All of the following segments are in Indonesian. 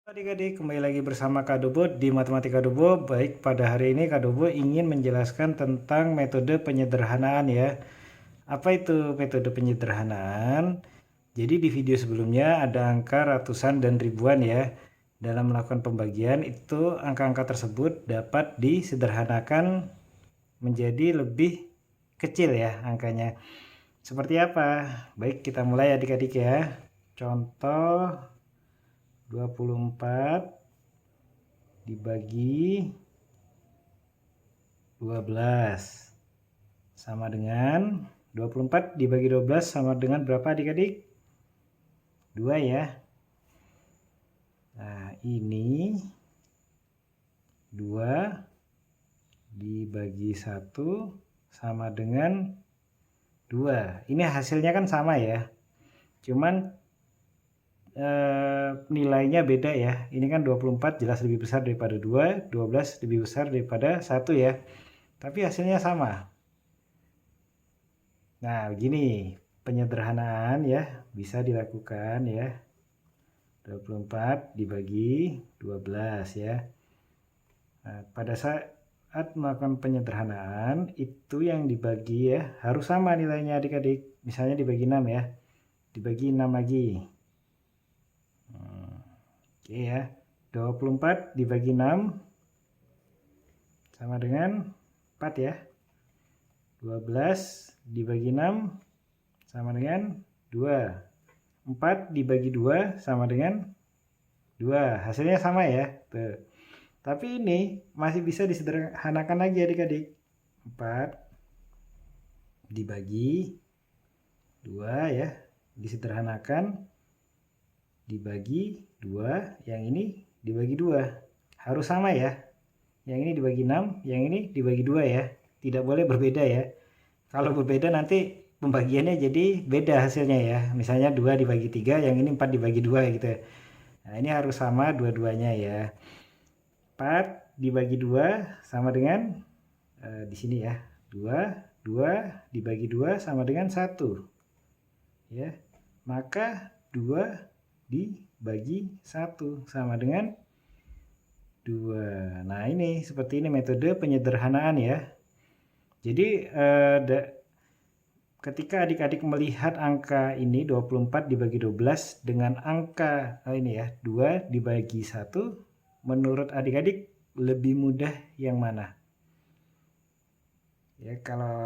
Adik-adik, kembali lagi bersama Kak Dobo di Matematika Dobo. Baik, pada hari ini Kak Dobo ingin menjelaskan tentang metode penyederhanaan ya. Apa itu metode penyederhanaan? Jadi di video sebelumnya ada angka ratusan dan ribuan ya. Dalam melakukan pembagian itu angka-angka tersebut dapat disederhanakan menjadi lebih kecil ya angkanya. Seperti apa? Baik, kita mulai adik-adik ya. Contoh 24 dibagi 12 sama dengan 24 dibagi 12 sama dengan berapa adik-adik? 2 ya. Nah, ini 2 dibagi 1 sama dengan 2. Ini hasilnya kan sama ya. Cuman nilainya beda ya. Ini kan 24 jelas lebih besar daripada 2, 12 lebih besar daripada 1 ya. Tapi hasilnya sama. Nah, begini penyederhanaan ya bisa dilakukan ya. 24 dibagi 12 ya. Nah, pada saat melakukan penyederhanaan itu yang dibagi ya harus sama nilainya adik-adik. Misalnya dibagi 6 ya. Dibagi 6 lagi. Oke ya. 24 dibagi 6 sama dengan 4 ya. 12 dibagi 6 sama dengan 2. 4 dibagi 2 sama dengan 2. Hasilnya sama ya. Tuh. Tapi ini masih bisa disederhanakan lagi adik-adik. 4 dibagi 2 ya. Disederhanakan dibagi 2. Yang ini dibagi 2. Harus sama ya. Yang ini dibagi 6, yang ini dibagi 2 ya. Tidak boleh berbeda ya. Kalau berbeda nanti pembagiannya jadi beda hasilnya ya. Misalnya 2 dibagi 3, yang ini 4 dibagi 2 gitu. Nah, ini harus sama dua-duanya ya. 4 dibagi 2 sama dengan di sini ya. 2 dibagi 2 sama dengan 1. Ya. Maka 2 dibagi 1 sama dengan 2. Nah, ini seperti ini metode penyederhanaan ya. Jadi ketika adik-adik melihat angka ini 24 dibagi 12 dengan angka ini ya 2 dibagi 1, menurut adik-adik lebih mudah yang mana? Ya, kalau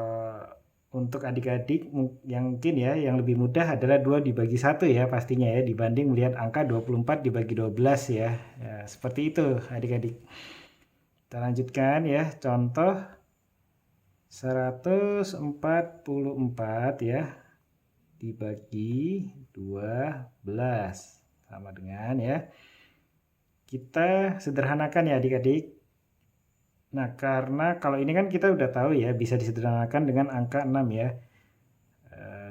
untuk adik-adik yang mungkin ya yang lebih mudah adalah 2 dibagi 1 ya pastinya ya dibanding melihat angka 24 dibagi 12 ya. Ya, seperti itu adik-adik. Kita lanjutkan ya, contoh 144 ya dibagi 12 sama dengan ya. Kita sederhanakan ya adik-adik. Nah, karena kalau ini kan kita udah tahu ya bisa disederhanakan dengan angka 6 ya.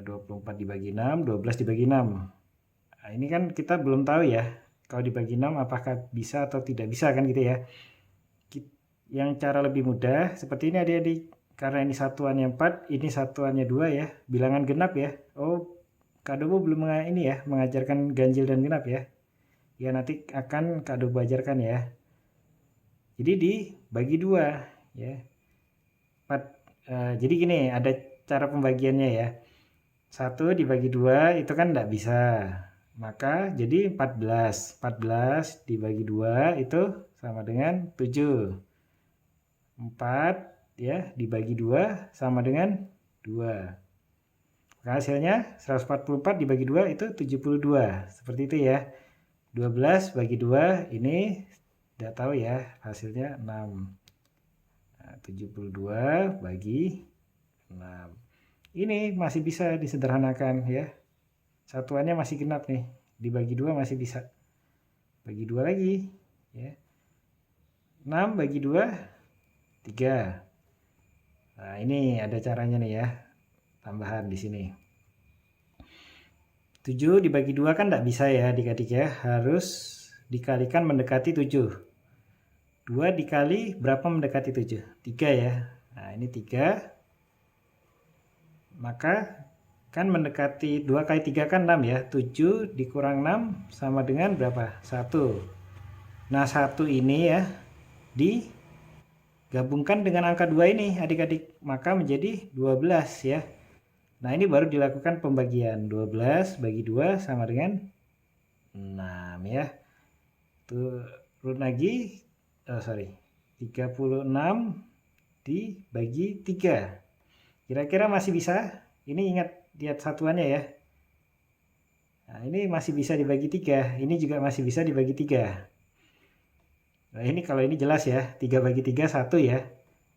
24 dibagi 6, 12 dibagi 6. Nah, ini kan kita belum tahu ya. Kalau dibagi 6 apakah bisa atau tidak bisa kan gitu ya. Yang cara lebih mudah seperti ini adik-adik. Karena ini satuannya 4, ini satuannya 2 ya. Bilangan genap ya. Oh, Kak Dobo belum ini ya, mengajarkan ganjil dan genap ya. Ya, nanti akan Kak Dobo ajarkan ya. Jadi dibagi 2 ya. 4, jadi gini, ada cara pembagiannya ya. 1 dibagi 2 itu kan enggak bisa. Maka jadi 14. 14 dibagi 2 itu sama dengan 7. 4 ya dibagi 2 sama dengan 2. Maka hasilnya 144 dibagi 2 itu 72. Seperti itu ya. 12 bagi 2 ini tidak tahu ya hasilnya 6. Nah, 72 bagi 6. Ini masih bisa disederhanakan ya. Satuannya masih genap nih. Dibagi 2 masih bisa. Bagi 2 lagi ya. 6 bagi 2 3. Nah, ini ada caranya nih ya. Tambahan di sini. 7 dibagi 2 kan tidak bisa ya adik-adik ya. Harus dikalikan mendekati 7. 2 dikali berapa mendekati 7? 3 ya. Nah, ini 3. Maka kan mendekati 2 kali 3 kan 6 ya. 7 dikurang 6 sama dengan berapa? 1. Nah, 1 ini ya digabungkan dengan angka 2 ini adik-adik, maka menjadi 12 ya. Nah, ini baru dilakukan pembagian. 12 bagi 2 sama dengan 6 ya. Turun lagi, 36 dibagi 3. Kira-kira masih bisa? Ini ingat, lihat satuannya ya. Nah, ini masih bisa dibagi 3. Ini juga masih bisa dibagi 3. Nah, ini kalau ini jelas ya. 3 bagi 3, 1 ya.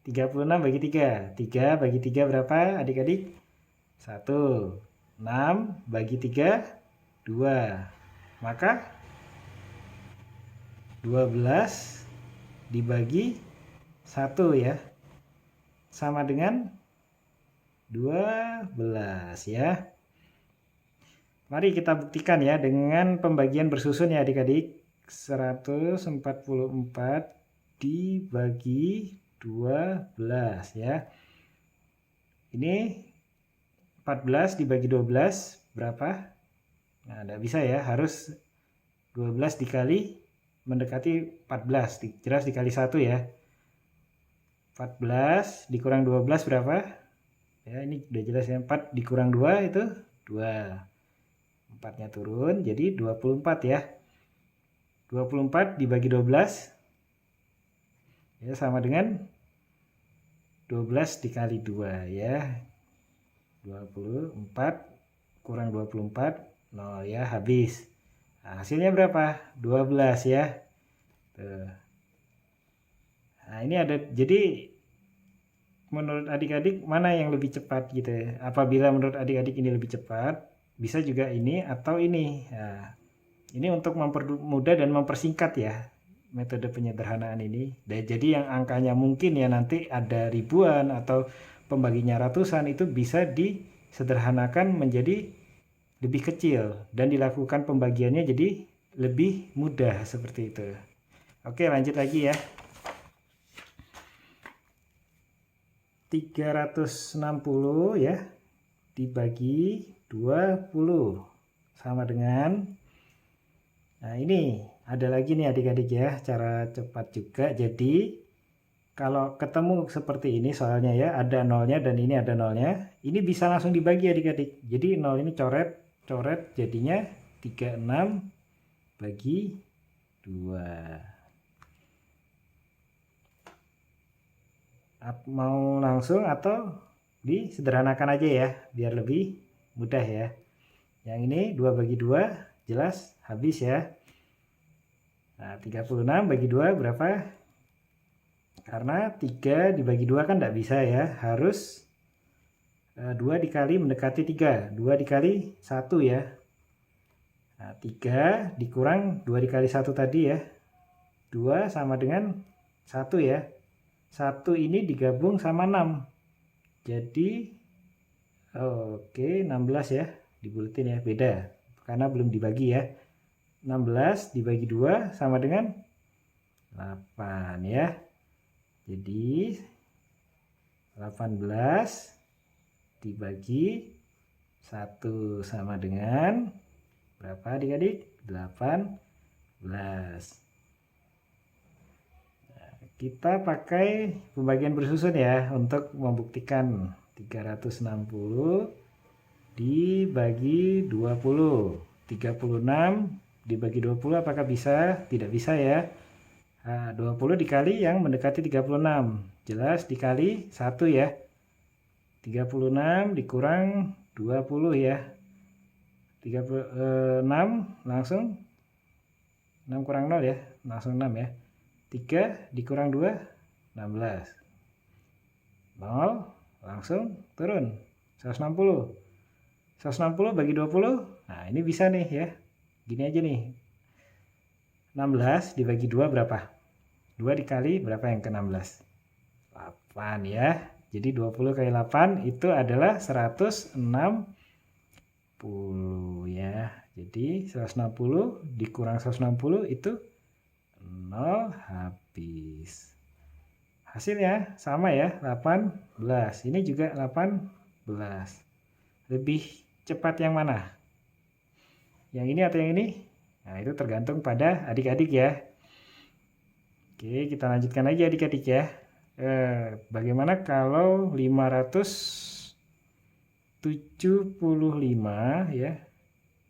36 bagi 3. 3 bagi 3 berapa adik-adik? 1. 6 bagi 3, 2. Maka 12 dibagi 1 ya. Sama dengan 12 ya. Mari kita buktikan ya dengan pembagian bersusun ya adik-adik. 144 dibagi 12 ya. Ini 14 dibagi 12 berapa? Nah, tidak bisa ya, harus 12 dikali mendekati 14, jelas dikali 1 ya. 14 dikurang 12 berapa? Ya, ini udah jelas ya, 4 dikurang 2 itu 2. 4-nya turun, jadi 24 ya. 24 dibagi 12 ya sama dengan 12 dikali 2 ya. 24 kurang 24, 0 ya, habis. Nah, hasilnya berapa? 12 ya. Tuh. Nah, ini ada, jadi menurut adik-adik mana yang lebih cepat gitu ya. Apabila menurut adik-adik ini lebih cepat, bisa juga ini atau ini. Nah, ini untuk mempermudah dan mempersingkat ya metode penyederhanaan ini. Dan jadi yang angkanya mungkin ya nanti ada ribuan atau pembaginya ratusan, itu bisa disederhanakan menjadi lebih kecil dan dilakukan pembagiannya jadi lebih mudah seperti itu. Oke, lanjut lagi ya. 360 ya dibagi 20 sama dengan, nah ini ada lagi nih adik-adik ya, cara cepat juga. Jadi kalau ketemu seperti ini soalnya ya, ada nolnya dan ini ada nolnya, ini bisa langsung dibagi adik-adik. Jadi nol ini coret jadinya 36 bagi 2. Mau langsung atau disederhanakan aja ya biar lebih mudah ya. Yang ini 2 bagi 2 jelas habis ya. Nah, 36 bagi 2 berapa? Karena 3 dibagi 2 kan tidak bisa ya, harus 2 dikali mendekati 3, 2 dikali 1 ya. Nah, 3 dikurang 2 dikali 1 tadi ya, 2 sama dengan 1 ya. 1 ini digabung sama 6. Jadi oke, 16 ya. Dibuletin ya, beda. Karena belum dibagi ya. 16 dibagi 2 sama dengan 8 ya. Jadi 18 dibagi 1 sama dengan berapa adik-adik? 18. Kita pakai pembagian bersusun ya untuk membuktikan. 360 dibagi 20. 36 dibagi 20 apakah bisa? Tidak bisa ya. Nah, 20 dikali yang mendekati 36. Jelas dikali 1 ya. 36 dikurang 20 ya. 36 langsung 6 kurang 0 ya. Langsung 6 ya. 3 dikurang 2, 16. 0, langsung turun. 160. 160 bagi 20, nah ini bisa nih ya. Gini aja nih. 16 dibagi 2 berapa? 2 dikali berapa yang ke 16? 8 ya. Jadi 20 kali 8 itu adalah 160 ya. Jadi 160 dikurang 160 itu 0, habis. Hasilnya sama ya, 18. Ini juga 18. Lebih cepat yang mana? Yang ini atau yang ini? Nah, itu tergantung pada adik-adik ya. Oke, kita lanjutkan lagi adik-adik ya. Bagaimana kalau 575 ya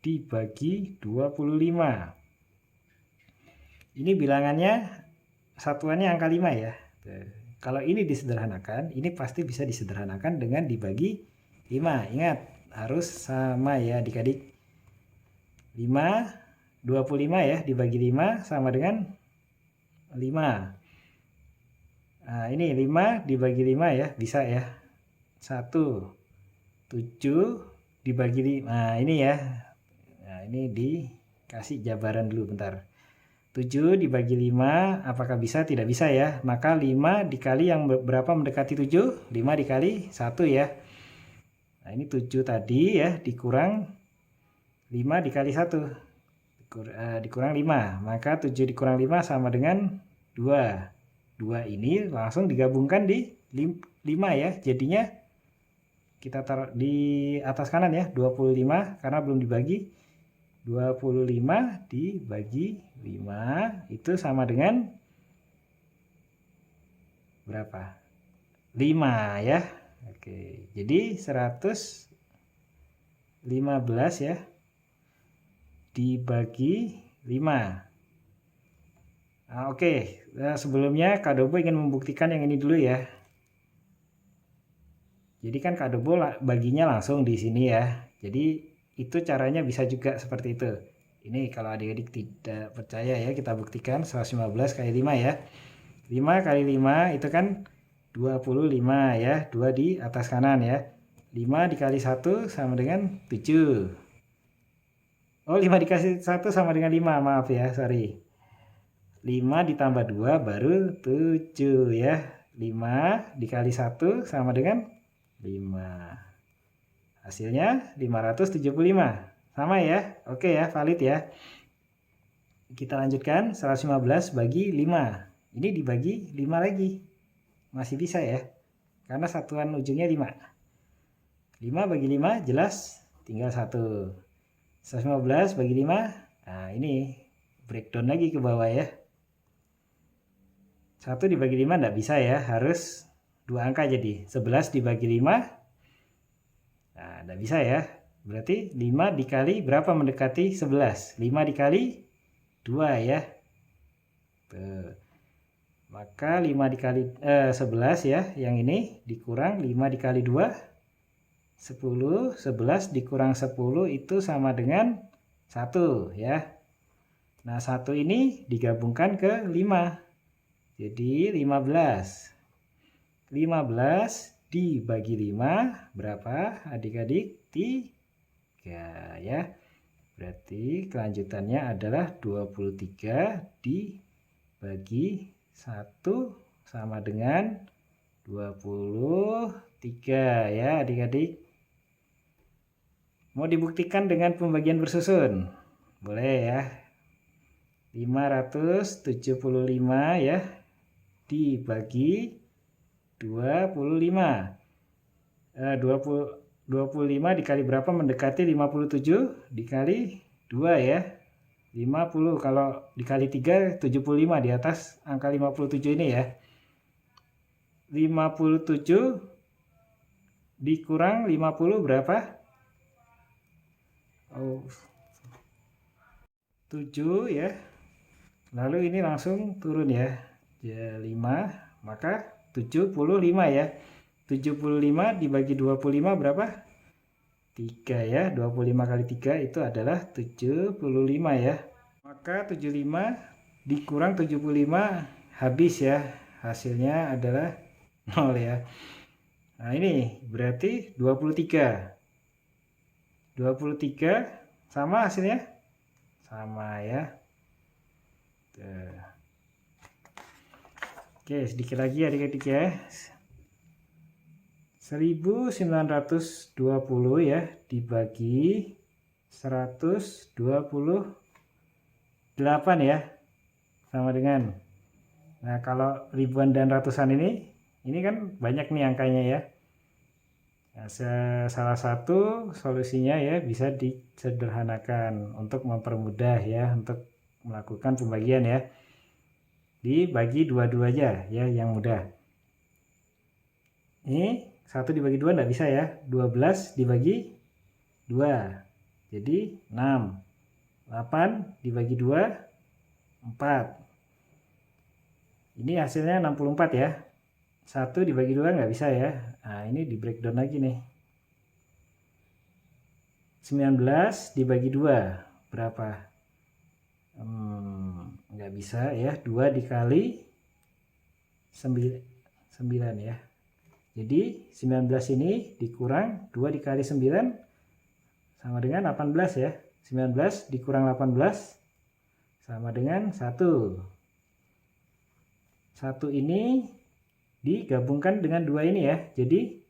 dibagi 25? Ini bilangannya satuannya angka 5 ya. Kalau ini disederhanakan, ini pasti bisa disederhanakan dengan dibagi 5. Ingat, harus sama ya adik-adik. 25 ya dibagi 5 sama dengan 5. Nah, ini 5 dibagi 5 ya, bisa ya. 1, 7 dibagi 5. Nah, ini ya. Nah, ini dikasih jabaran dulu bentar. 7 dibagi 5, apakah bisa? Tidak bisa ya. Maka 5 dikali yang berapa mendekati 7? 5 dikali 1 ya. Nah, ini 7 tadi ya, dikurang 5 dikali 1. Dikurang 5, maka 7 dikurang 5 sama dengan 2. 2 ini langsung digabungkan di 5 ya, jadinya kita taruh di atas kanan ya, 25 karena belum dibagi. 25 dibagi 5 itu sama dengan berapa? 5 ya. Oke, jadi 115 ya dibagi 5. Nah, oke. Nah, sebelumnya Kak Dobo ingin membuktikan yang ini dulu ya. Jadi kan Kak Dobo baginya langsung di sini ya. Jadi itu caranya bisa juga seperti itu. Ini kalau adik-adik tidak percaya ya, kita buktikan 115 kali 5 ya. 5 kali 5 itu kan 25 ya. 2 di atas kanan ya. 5 dikali 1 sama dengan 7. Oh, 5 dikasih 1 sama dengan 5, maaf ya, sorry. 5 ditambah 2 baru 7 ya. 5 dikali 1 sama dengan 5. Hasilnya 575. Sama ya? Oke ya, valid ya. Kita lanjutkan, 115 bagi 5. Ini dibagi 5 lagi. Masih bisa ya. Karena satuan ujungnya 5. 5 bagi 5 jelas tinggal 1. 115 bagi 5. Nah, ini breakdown lagi ke bawah ya. 1 dibagi 5 enggak bisa ya, harus 2 angka jadi. 11 dibagi 5. Nah, enggak bisa ya. Berarti 5 dikali berapa mendekati 11? 5 dikali 2 ya. Tuh. Maka 5 dikali 11 ya, yang ini dikurang 5 dikali 2. 10, 11 dikurang 10 itu sama dengan 1 ya. Nah, 1 ini digabungkan ke 5. Jadi 15. 15 dibagi 5 berapa adik-adik? 3 ya. Berarti kelanjutannya adalah 23 dibagi 1 sama dengan 23 ya adik-adik. Mau dibuktikan dengan pembagian bersusun? Boleh ya. 575 ya dibagi 25. 25 dikali berapa mendekati 57? Dikali 2 ya. 50 kalau dikali 3 75 di atas angka 57 ini ya. 57 dikurang 50 berapa? Oh, 7 ya. Lalu ini langsung turun ya. 5 maka 75 ya. 75 dibagi 25 berapa? 3 ya. 25 kali 3 itu adalah 75 ya. Maka 75 dikurang 75 habis ya. Hasilnya adalah 0 ya. Nah, ini berarti 23. 23 sama hasilnya? Sama ya. Tuh. Oke, sedikit lagi adik-adik ya. 1920 ya dibagi 128 ya. Sama dengan. Nah, kalau ribuan dan ratusan ini kan banyak nih angkanya ya. Nah, salah satu solusinya ya bisa disederhanakan untuk mempermudah ya untuk melakukan pembagian ya. dibagi 22 aja ya, yang mudah. Ini 1 dibagi 2 enggak bisa ya. 12 dibagi 2 jadi 6. 8 dibagi 2 4. Ini hasilnya 64 ya. 1 dibagi 2 nggak bisa ya. Nah, ini di breakdown lagi nih. 19 dibagi 2 berapa? Nggak bisa ya. 2 dikali 9 ya. Jadi 19 ini dikurang 2 dikali 9 sama dengan 18 ya. 19 dikurang 18 sama dengan 1. 1 ini digabungkan dengan 2 ini ya. Jadi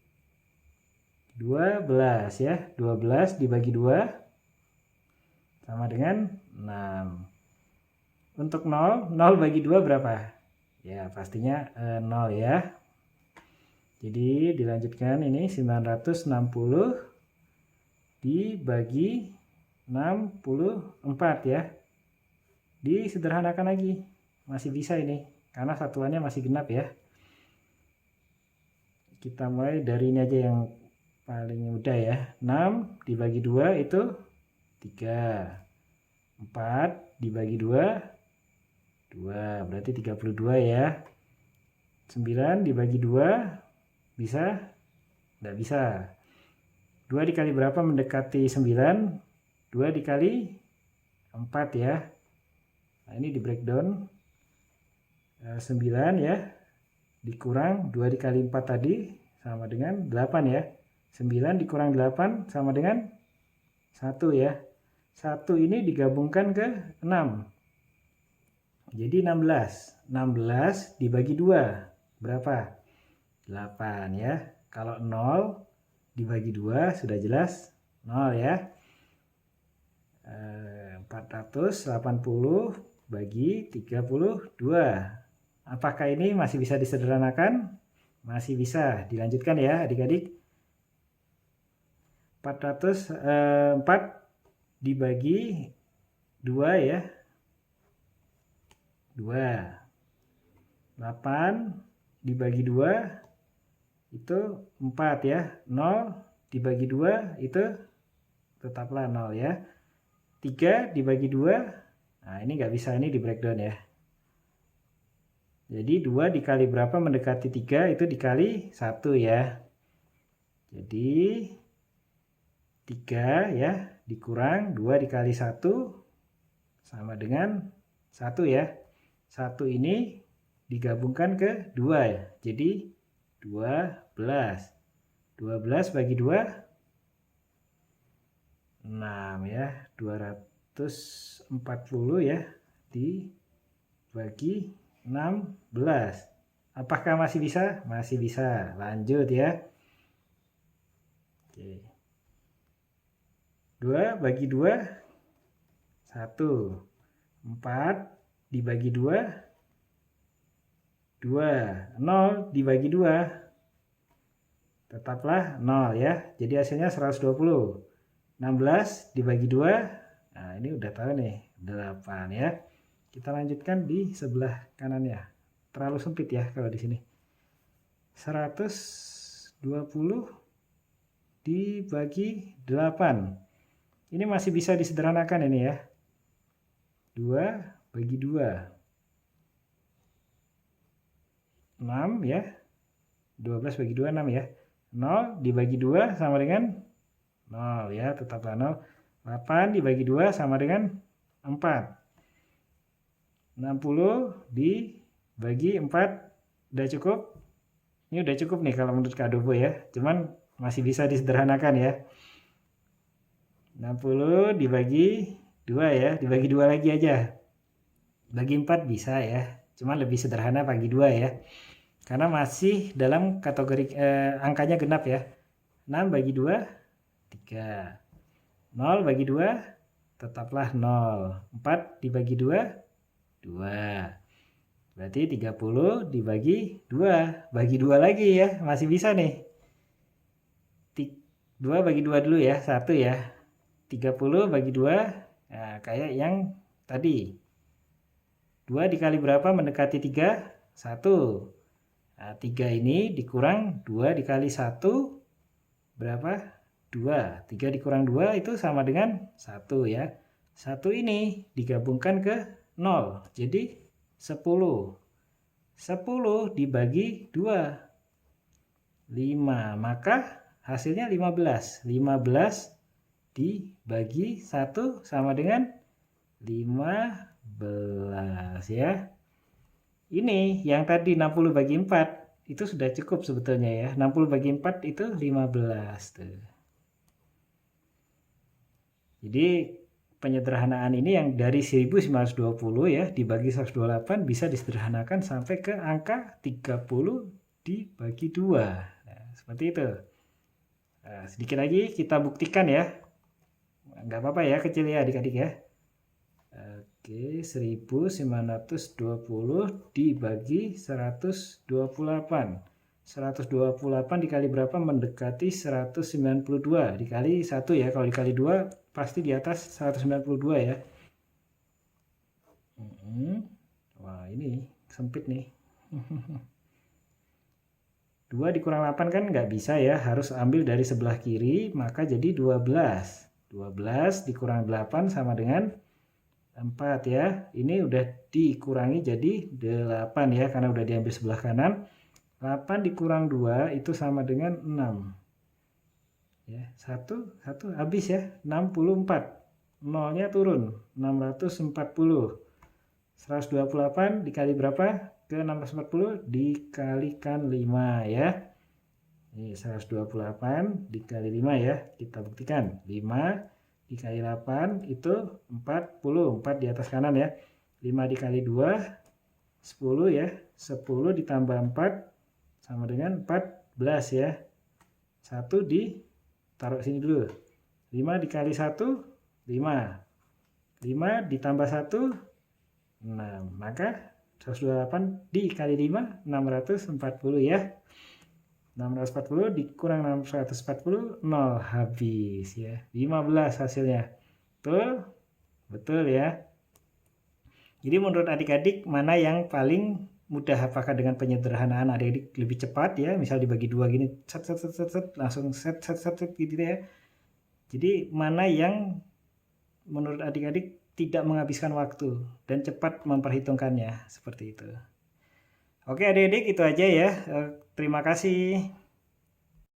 12 ya. 12 dibagi 2 sama dengan 6. Untuk 0 bagi 2 berapa? Ya pastinya 0 ya. Jadi dilanjutkan, ini 960 dibagi 64 ya. Disederhanakan lagi. Masih bisa ini karena satuannya masih genap ya. Kita mulai dari ini aja yang paling mudah ya. 6 dibagi 2 itu 3. 4 dibagi 2 2, berarti 32 ya. 9 dibagi 2 bisa? Tidak bisa. 2 dikali berapa mendekati 9? 2 dikali 4 ya. Nah, ini di breakdown. 9 ya. Dikurang 2 dikali 4 tadi sama dengan 8 ya. 9 dikurang 8 sama dengan 1 ya. 1 ini digabungkan ke 6. Jadi 16. 16 dibagi 2 berapa? 8 ya. Kalau 0 dibagi 2 sudah jelas 0 ya. 480 bagi 32. Apakah ini masih bisa disederhanakan? Masih bisa. Dilanjutkan ya adik-adik. 404 dibagi 2 ya. 2. 8 dibagi 2 itu 4 ya. 0 dibagi 2 itu tetaplah 0 ya. 3 dibagi 2, nah ini nggak bisa, ini di breakdown ya. Jadi 2 dikali berapa mendekati 3 itu dikali 1 ya. Jadi 3 ya dikurang 2 dikali 1 sama dengan 1 ya. 1 ini digabungkan ke 2 ya. Jadi 12. 12 bagi 2 6 ya. 240 ya dibagi 16. Apakah masih bisa? Masih bisa. Lanjut ya. Oke. 2 bagi 2 1. 4 dibagi 2 2. 0 dibagi 2 tetaplah 0 ya. Jadi hasilnya 120. 16 dibagi 2, nah ini udah tahu nih 8 ya. Kita lanjutkan di sebelah kanannya. Terlalu sempit ya kalau di sini. 120 dibagi 8. Ini masih bisa disederhanakan ini ya. 2 bagi 2. 6 ya. 12 bagi 2 6 ya. 0 dibagi 2 sama dengan 0 ya, tetaplah 0. 8 dibagi 2 sama dengan 4. 60 dibagi 4 udah cukup? Ini udah cukup nih kalau menurut Kak Dobo ya. Cuman masih bisa disederhanakan ya. 60 dibagi 2 ya, dibagi 2 lagi aja. Bagi 4 bisa ya. Cuman lebih sederhana bagi 2 ya. Karena masih dalam kategori angkanya genap ya. 6 bagi 2 3. 0 bagi 2 tetaplah 0. 4 dibagi 2 2. Berarti 30 dibagi 2. Bagi 2 lagi ya. Masih bisa nih. 2 bagi 2 dulu ya. 1 ya. 30 bagi 2. Nah, kayak yang tadi. 2 dikali berapa mendekati 3? 1. Nah, 3 ini dikurang 2 dikali 1 berapa? 2. 3 dikurang 2 itu sama dengan 1 ya. 1 ini digabungkan ke 0. Jadi 10. 10 dibagi 2. 5. Maka hasilnya 15. 15 dibagi 1 sama dengan 15 ya. Ini yang tadi 60 bagi 4 itu sudah cukup sebetulnya ya. 60 bagi 4 itu 15 tuh. Jadi penyederhanaan ini yang dari 1920 ya dibagi 128 bisa disederhanakan sampai ke angka 30 dibagi 2. Nah, seperti itu. Nah, sedikit lagi kita buktikan ya. Nggak apa-apa ya kecil ya adik-adik ya. Oke, 1920 dibagi 128. 128 dikali berapa mendekati 192 dikali 1 ya. Kalau dikali 2 pasti di atas 192 ya. Wah, ini sempit nih. 2 dikurang 8 kan nggak bisa ya, harus ambil dari sebelah kiri, maka jadi 12. 12 dikurang 8 sama dengan 4 ya. Ini udah dikurangi jadi 8 ya, karena udah diambil sebelah kanan. 8 dikurang 2 itu sama dengan 6. Ya, 1 habis ya, 64. Nolnya turun, 640. 128 dikali berapa? Ke 640 dikalikan 5 ya. Ini 128 dikali 5 ya. Kita buktikan. 5 dikali 8 itu 40. 4 di atas kanan ya. 5 dikali 2 10 ya. 10 ditambah 4 sama dengan 14 ya. 1 ditaruh sini dulu. 5 dikali 1 5. 5 ditambah 1 6. Maka 128 dikali 5 640 ya. 640 dikurang 640 0 habis ya. 15 hasilnya. Betul? Betul ya. Jadi menurut adik-adik mana yang paling mudah? Apakah dengan penyederhanaan adik-adik lebih cepat ya, misal dibagi 2 gini set langsung set gitu ya. Jadi mana yang menurut adik-adik tidak menghabiskan waktu dan cepat memperhitungkannya, seperti itu. Oke adik-adik, itu aja ya. Terima kasih.